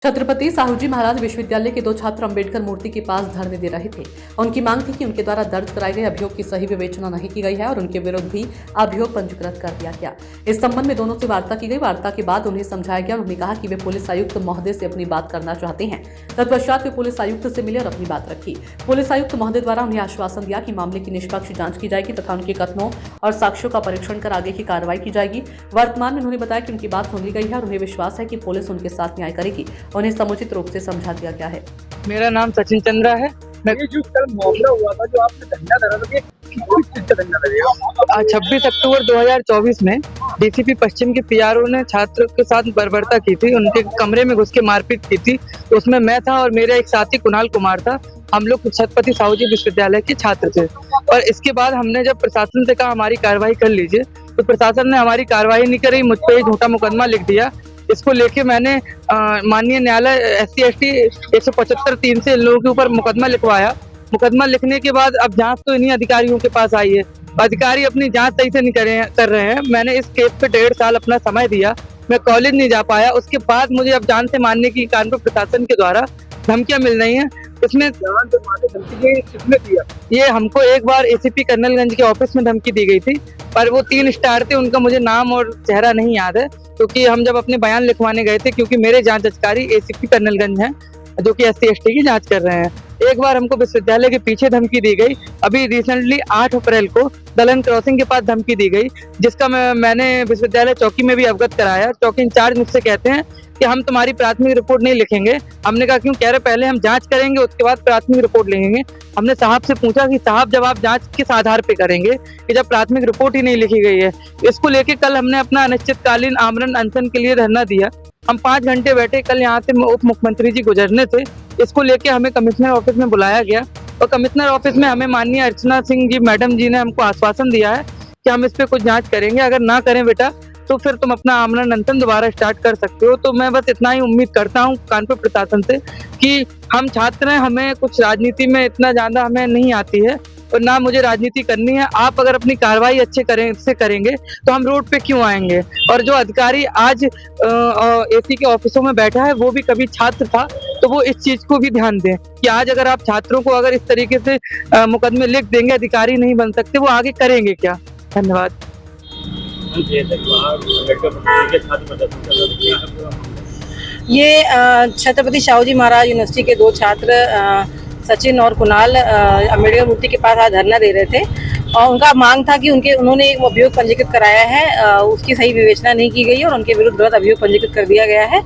छत्रपति साहूजी महाराज विश्वविद्यालय के दो छात्र अंबेडकर मूर्ति के पास धरने दे रहे थे। उनकी मांग थी कि उनके द्वारा दर्ज कराए गए अभियोग की सही विवेचना नहीं की गई है और उनके विरुद्ध भी अभियोग पंजीकृत कर दिया गया। इस संबंध में दोनों से वार्ता की गई। वार्ता के बाद उन्हें समझाया गया और उन्होंने कहा कि वे पुलिस आयुक्त महोदय से अपनी बात करना चाहते हैं। तत्पश्चात वे पुलिस आयुक्त से मिले और अपनी बात रखी। पुलिस आयुक्त महोदय द्वारा उन्हें आश्वासन दिया कि मामले की निष्पक्ष जांच की जाएगी तथा उनके कथनों और साक्ष्यों का परीक्षण कर आगे की कार्रवाई की जाएगी। वर्तमान में उन्होंने बताया कि उनकी बात सुन ली गई है और उन्हें विश्वास है कि पुलिस उनके साथ न्याय करेगी। उन्हें समुचित रूप से समझा दिया गया है। मेरा नाम सचिन चंद्रा है। ये जो कल मामला हुआ था, जो आपने धरना धरा था, ये किस चीज का धरना लगेगा? 26 अक्टूबर 2024 में डीसीपी पश्चिम के पीआरओ ने छात्र के साथ बर्बरता की थी, उनके कमरे में घुस के मारपीट की थी। उसमें मैं था और मेरा एक साथी कुणाल कुमार था। हम लोग छत्रपति साहूजी विश्वविद्यालय के छात्र थे और इसके बाद हमने जब प्रशासन से कहा हमारी कार्रवाई कर लीजिए, तो प्रशासन ने हमारी कार्रवाई नहीं करी, मुझ पर झूठा मुकदमा लिख दिया। इसको लेके मैंने माननीय न्यायालय SC/ST 175(3) से इन लोगों के ऊपर मुकदमा लिखवाया। मुकदमा लिखने के बाद अब जांच तो इन्हीं अधिकारियों के पास आई है। अधिकारी अपनी जांच सही से नहीं कर रहे हैं। मैंने इस केस पे 1.5 साल अपना समय दिया, मैं कॉलेज नहीं जा पाया। उसके बाद मुझे अब जान से मारने की कानपुर प्रशासन के द्वारा धमकियां मिल रही हैं। इसमें जान से मारने धमकी किसने दिया? ये हमको एक बार ACP कर्नलगंज के ऑफिस में धमकी दी गई थी, पर वो 3 स्टार थे, उनका मुझे नाम और चेहरा नहीं याद है, क्योंकि हम जब अपने बयान लिखवाने गए थे, क्योंकि मेरे जांच अधिकारी ACP कर्नलगंज हैं जो कि SC/ST की जांच कर रहे हैं। एक बार हमको विश्वविद्यालय के पीछे धमकी दी गई। अभी रिसेंटली 8 अप्रैल को दलन क्रॉसिंग के पास धमकी दी गई, जिसका मैंने विश्वविद्यालय चौकी में भी अवगत कराया। चौकी इंचार्ज मुझसे कहते हैं कि हम तुम्हारी प्राथमिक रिपोर्ट नहीं लिखेंगे। हमने कहा क्यों? कह रहे पहले हम जांच करेंगे, उसके बाद प्राथमिक रिपोर्ट लिखेंगे। हमने साहब से पूछा कि साहब जब आप जांच किस आधार पे करेंगे कि जब प्राथमिक रिपोर्ट ही नहीं लिखी गई है। इसको लेके कल हमने अपना अनिश्चितकालीन आमरण अनशन के लिए धरना दिया। हम 5 घंटे बैठे। कल यहाँ से उप मुख्यमंत्री जी गुजरने थे। इसको लेके हमें कमिश्नर ऑफिस में बुलाया गया और कमिश्नर ऑफिस में हमें माननीय अर्चना सिंह जी मैडम जी ने हमको आश्वासन दिया है कि हम इस पे कुछ जांच करेंगे। अगर ना करें बेटा तो फिर तुम अपना आमरण अनशन दोबारा स्टार्ट कर सकते हो। तो मैं बस इतना ही उम्मीद करता हूँ कानपुर प्रशासन से कि हम छात्र हैं, हमें कुछ राजनीति में इतना ज्यादा हमें नहीं आती है और ना मुझे राजनीति करनी है। आप अगर अपनी कार्रवाई अच्छे करेंगे तो हम रोड पे क्यों आएंगे? और जो अधिकारी आज AC के ऑफिसों में बैठा है वो भी कभी छात्र था, तो वो इस चीज को भी ध्यान दें कि आज अगर आप छात्रों को अगर इस तरीके से मुकदमे लिख देंगे, अधिकारी नहीं बन सकते, वो आगे करेंगे क्या? धन्यवाद। ये छत्रपति साहूजी महाराज यूनिवर्सिटी के 2 छात्र सचिन और कुणाल अम्बेडकर मूर्ति के पास आज धरना दे रहे थे और उनका मांग था कि उन्होंने एक अभियोग पंजीकृत कराया है, उसकी सही विवेचना नहीं की गई और उनके विरुद्ध गलत अभियोग पंजीकृत कर दिया गया है।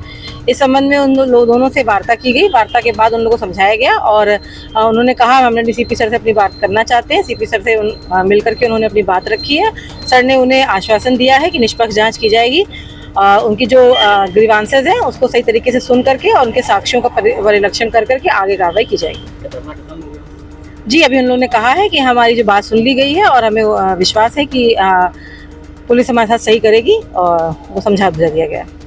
इस संबंध में उन दोनों से वार्ता की गई। वार्ता के बाद उन लोगों को समझाया गया और उन्होंने कहा हम अपने CP सर से अपनी बात करना चाहते हैं। CP सर से मिलकर के उन्होंने अपनी बात रखी है। सर ने उन्हें आश्वासन दिया है कि निष्पक्ष जाँच की जाएगी। उनकी जो ग्रीवांसेज हैं उसको सही तरीके से सुन करके और उनके साक्ष्यों का परिलक्षण कर करके आगे कार्रवाई की जाएगी। जी, अभी उन लोगों ने कहा है कि हमारी जो बात सुन ली गई है और हमें विश्वास है कि पुलिस हमारे साथ सही करेगी और वो समझा दिया गया है।